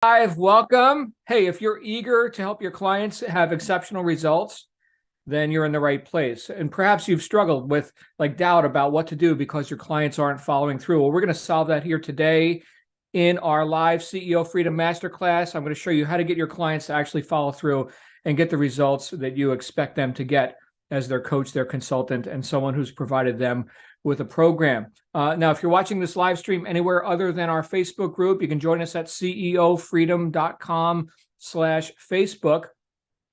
Live, welcome. Hey, if you're eager to help your clients have exceptional results, then you're in the right place. And perhaps you've struggled with doubt about what to do because your clients aren't following through. Well, we're going to solve that here today in our live CEO Freedom Masterclass. I'm going to show you how to get your clients to actually follow through and get the results that you expect them to get as their coach, their consultant, and someone who's provided them with a program. Now, if you're watching this live stream anywhere other than our Facebook group, you can join us at ceofreedom.com/Facebook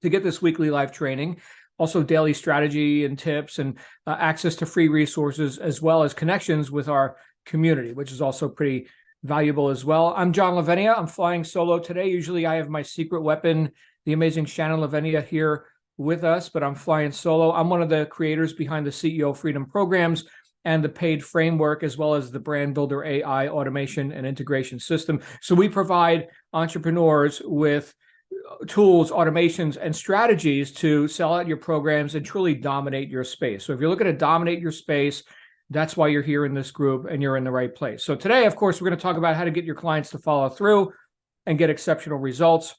to get this weekly live training. Also daily strategy and tips and access to free resources, as well as connections with our community, which is also pretty valuable as well. I'm John Lavenia. I'm flying solo today. Usually I have my secret weapon, the amazing Shannon Lavenia, here with us, but I'm flying solo. I'm one of the creators behind the CEO Freedom programs and the paid framework, as well as the Brand Builder AI automation and integration system. So we provide entrepreneurs with tools, automations, and strategies to sell out your programs and truly dominate your space. So if you're looking to dominate your space, that's why you're here in this group and you're in the right place. So today, of course, we're going to talk about how to get your clients to follow through and get exceptional results.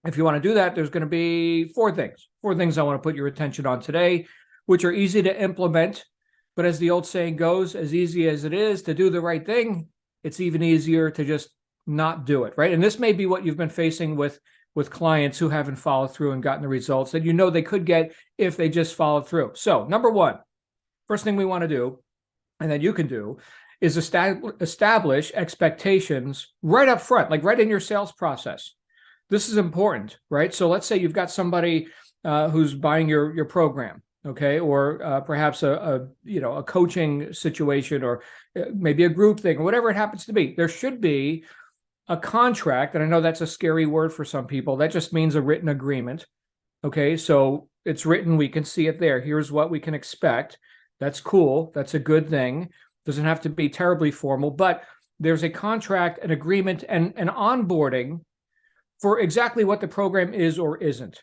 If you want to do that, there's going to be four things I want to put your attention on today, which are easy to implement. But as the old saying goes, as easy as it is to do the right thing, it's even easier to just not do it, right? And this may be what you've been facing with clients who haven't followed through and gotten the results that you know they could get if they just followed through. So number one, first thing we want to do, and that you can do, is establish expectations right up front, like right in your sales process. This is important, right? So let's say you've got somebody who's buying your program. Okay, or perhaps a coaching situation, or maybe a group thing, or whatever it happens to be. There should be a contract, and I know that's a scary word for some people. That just means a written agreement. Okay, so it's written, we can see it there. Here's what we can expect. That's cool. That's a good thing. Doesn't have to be terribly formal, but there's a contract, an agreement, and an onboarding for exactly what the program is or isn't,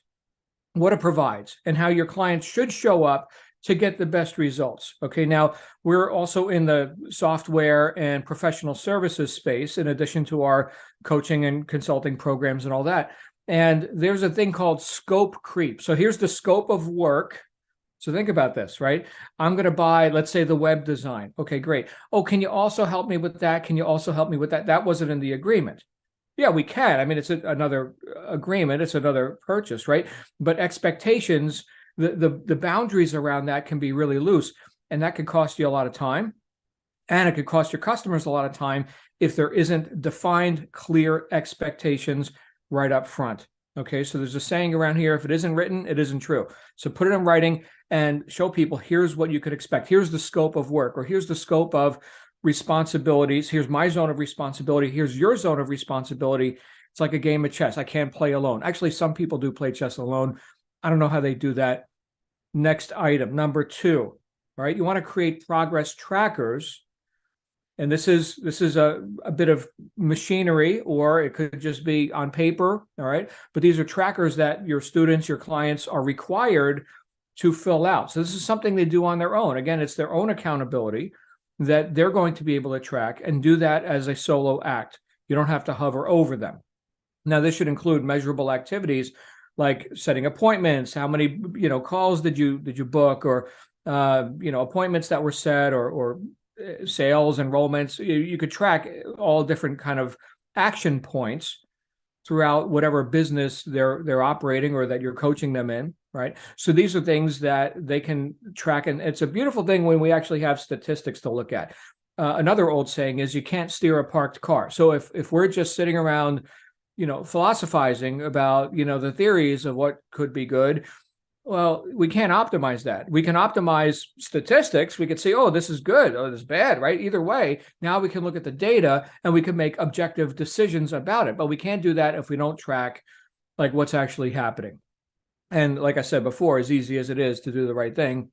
what it provides, and how your clients should show up to get the best results. Okay, now we're also in the software and professional services space, in addition to our coaching and consulting programs and all that. And there's a thing called scope creep. So here's the scope of work. So think about this, right? I'm going to buy, let's say, the web design. Okay, great. Oh, can you also help me with that? Can you also help me with that? That wasn't in the agreement. Yeah, we can. I mean, it's another agreement. It's another purchase, right? But expectations, the boundaries around that can be really loose, and that could cost you a lot of time, and it could cost your customers a lot of time if there isn't defined, clear expectations right up front. Okay, so there's a saying around here: if it isn't written, it isn't true. So put it in writing and show people, here's what you could expect. Here's the scope of work, or here's the scope of responsibilities. Here's my zone of responsibility. Here's your zone of responsibility. It's like a game of chess. I can't play alone. Actually, some people do play chess alone. I don't know how they do that. Next item, number two. All right, you want to create progress trackers. And this is a bit of machinery, or it could just be on paper. All right, but these are trackers that your students, your clients are required to fill out. So this is something they do on their own. Again, it's their own accountability that they're going to be able to track, and do that as a solo act. You don't have to hover over them. Now, this should include measurable activities like setting appointments, how many calls did you book, or appointments that were set, or sales, enrollments. You could track all different kind of action points throughout whatever business they're operating or that you're coaching them in, right? So these are things that they can track, and it's a beautiful thing when we actually have statistics to look at. Another old saying is you can't steer a parked car. So if we're just sitting around, philosophizing about, the theories of what could be good, well, we can't optimize that. We can optimize statistics. We could say, oh, this is good, oh, this is bad, right? Either way, now we can look at the data and we can make objective decisions about it. But we can't do that if we don't track what's actually happening. And like I said before, as easy as it is to do the right thing,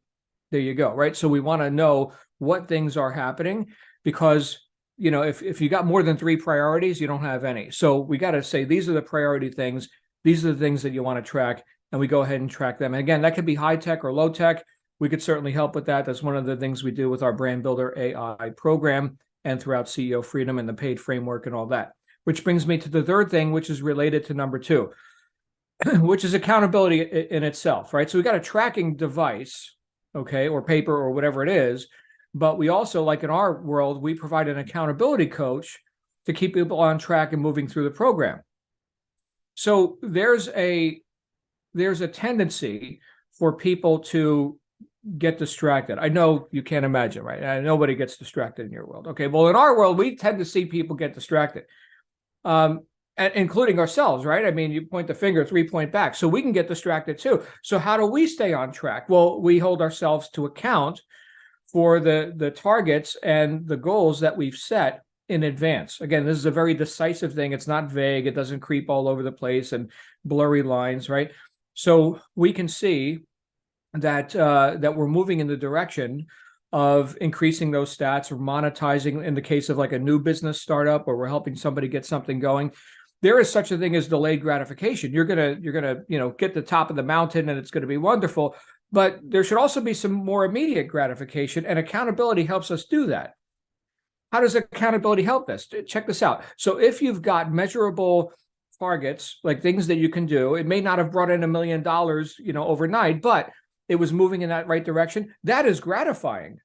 there you go, right? So we want to know what things are happening, because if you got more than three priorities, you don't have any. So we got to say, these are the priority things. These are the things that you want to track. And we go ahead and track them. And again, that could be high tech or low tech. We could certainly help with that. That's one of the things we do with our Brand Builder AI program and throughout CEO Freedom and the paid framework and all that. which brings me to the third thing, which is related to number two, which is accountability in itself, right? So we got a tracking device, okay, or paper or whatever it is, but we also, like in our world, we provide an accountability coach to keep people on track and moving through the program. So there's a tendency for people to get distracted. I know you can't imagine, right? Nobody gets distracted in your world. Okay, well, in our world, we tend to see people get distracted, and including ourselves, right? I mean, you point the finger, 3 point back. So we can get distracted too. So how do we stay on track? Well, we hold ourselves to account for the targets and the goals that we've set in advance. Again, this is a very decisive thing. It's not vague. It doesn't creep all over the place and blurry lines, right? So we can see that we're moving in the direction of increasing those stats or monetizing in the case of like a new business startup, or we're helping somebody get something going. There is such a thing as delayed gratification. You're gonna get the top of the mountain and it's going to be wonderful, but there should also be some more immediate gratification, and accountability helps us do that. How does accountability help this? Check this out. So if you've got measurable targets, like things that you can do, it may not have brought in $1 million, overnight, but it was moving in that right direction. That is gratifying.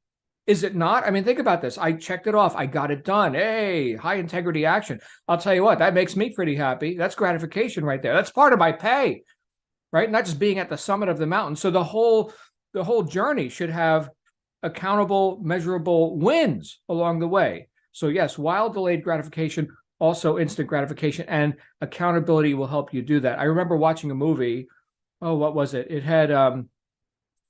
Is it not? I mean, think about this. I checked it off. I got it done. Hey, high integrity action. I'll tell you what, that makes me pretty happy. That's gratification right there. That's part of my pay, right? Not just being at the summit of the mountain. So the whole journey should have accountable, measurable wins along the way. So yes, while delayed gratification, also instant gratification, and accountability will help you do that. I remember watching a movie. Oh, what was it? It had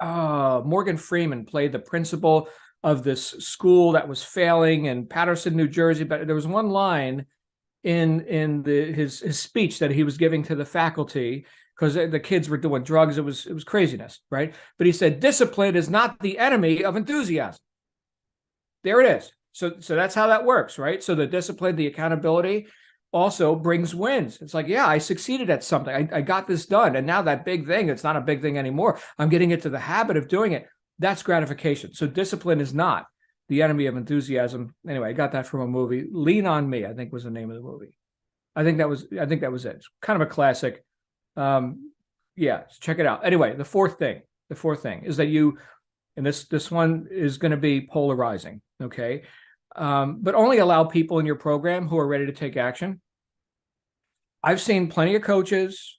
Morgan Freeman played the principal of this school that was failing in Paterson, New Jersey. But there was one line in his speech that he was giving to the faculty, because the kids were doing drugs. It was craziness, right? But he said, discipline is not the enemy of enthusiasm. There it is. So that's how that works, right? So the discipline, the accountability also brings wins. It's like, yeah, I succeeded at something. I got this done. And now that big thing, it's not a big thing anymore. I'm getting into the habit of doing it. That's gratification. So discipline is not the enemy of enthusiasm. Anyway, I got that from a movie. Lean on Me, I think, was the name of the movie. I think that was it. It's kind of a classic. Yeah, check it out. Anyway, the fourth thing is that and this one is going to be polarizing. Okay. But only allow people in your program who are ready to take action. I've seen plenty of coaches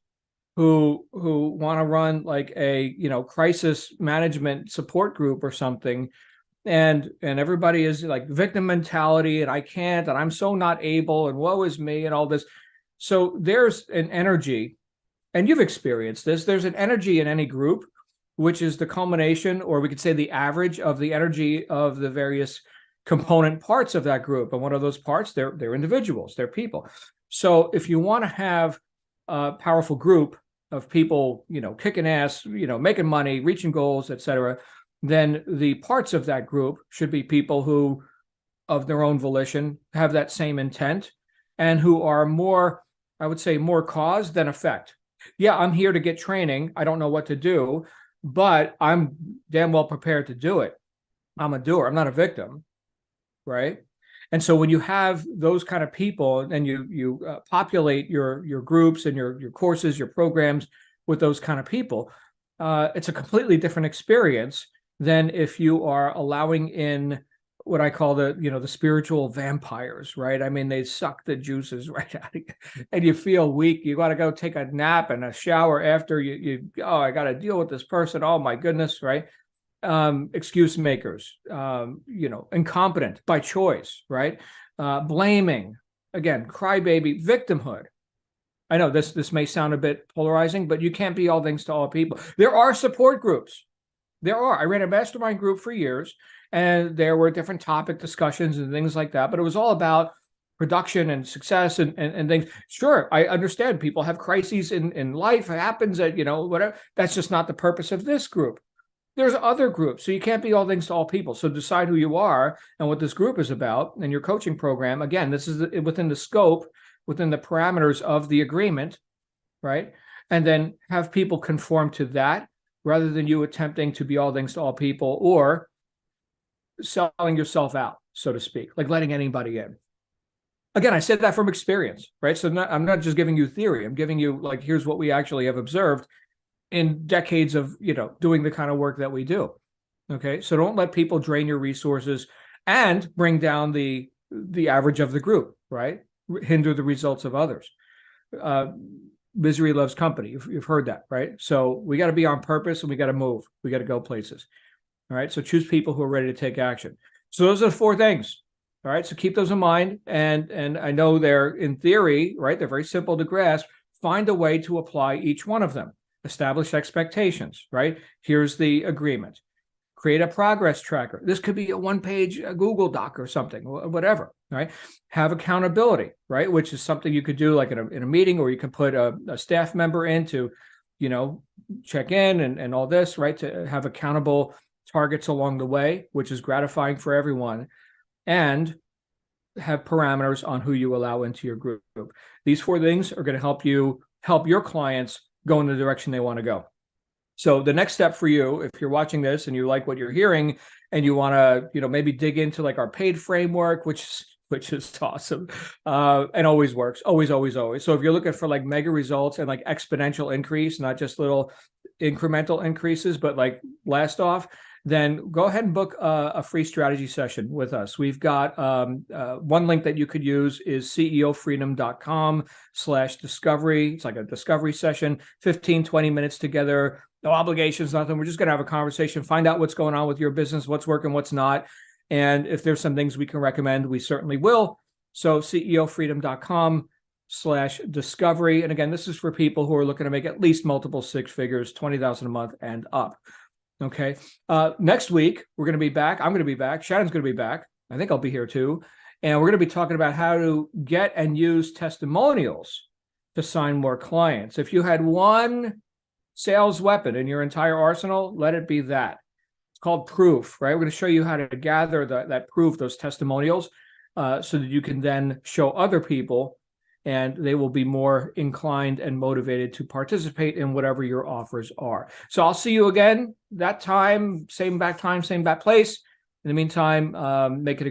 who want to run like a crisis management support group or something, and everybody is like victim mentality, and I can't, and I'm so not able, and woe is me, and all this. So there's an energy, and you've experienced this. There's an energy in any group, which is the culmination, or we could say the average of the energy of the various component parts of that group. And one of those parts, they're individuals, they're people. So if you want to have a powerful group of people, kicking ass, making money, reaching goals, etc., then the parts of that group should be people who, of their own volition, have that same intent, and who are more, I would say, more cause than effect. Yeah, I'm here to get training. I don't know what to do, but I'm damn well prepared to do it. I'm a doer. I'm not a victim. Right. And so when you have those kind of people, and you populate your groups and your courses, your programs with those kind of people, it's a completely different experience than if you are allowing in what I call the spiritual vampires, right? I mean, they suck the juices right out of you, and you feel weak. You got to go take a nap and a shower after I got to deal with this person. Oh my goodness, right? Excuse makers, incompetent by choice, right? Blaming, again, crybaby, victimhood. I know this may sound a bit polarizing, but you can't be all things to all people. There are support groups. There are. I ran a mastermind group for years, and there were different topic discussions and things like that, but it was all about production and success and things. Sure, I understand people have crises in life. It happens at, whatever. That's just not the purpose of this group. There's other groups, so you can't be all things to all people. So decide who you are and what this group is about, and your coaching program. Again, this is within the scope, within the parameters of the agreement, right? And then have people conform to that, rather than you attempting to be all things to all people, or selling yourself out, so to speak, like letting anybody in. Again, I said that from experience, right? So I'm not just giving you theory. I'm giving you like, here's what we actually have observed in decades of, doing the kind of work that we do. Okay. So don't let people drain your resources and bring down the average of the group, right? Hinder the results of others. Misery loves company. You've heard that, right? So we got to be on purpose and we got to move. We got to go places. All right. So choose people who are ready to take action. So those are the 4 things. All right. So keep those in mind. And I know they're in theory, right? They're very simple to grasp. Find a way to apply each one of them. Establish expectations, right? Here's the agreement. Create a progress tracker. This could be a 1-page Google Doc or something, whatever, right? Have accountability, right? Which is something you could do like in a meeting, or you can put a staff member in to, check in and all this, right? To have accountable targets along the way, which is gratifying for everyone. And have parameters on who you allow into your group. These 4 things are going to help your clients go in the direction they want to go. So the next step for you, if you're watching this and you like what you're hearing and you want to, maybe dig into like our paid framework, which is awesome, and always works, always. So if you're looking for like mega results and like exponential increase, not just little incremental increases, but like blast off, then go ahead and book a free strategy session with us. We've got one link that you could use is ceofreedom.com/discovery. It's like a discovery session, 15, 20 minutes together, no obligations, nothing. We're just going to have a conversation, find out what's going on with your business, what's working, what's not. And if there's some things we can recommend, we certainly will. So ceofreedom.com/discovery. And again, this is for people who are looking to make at least multiple 6 figures, 20,000 a month and up. Okay. Next week, we're going to be back. I'm going to be back. Shannon's going to be back. I think I'll be here too. And we're going to be talking about how to get and use testimonials to sign more clients. If you had one sales weapon in your entire arsenal, let it be that. It's called proof, right? We're going to show you how to gather that proof, those testimonials, so that you can then show other people and they will be more inclined and motivated to participate in whatever your offers are. So I'll see you again that time, same bat place. In the meantime, make it a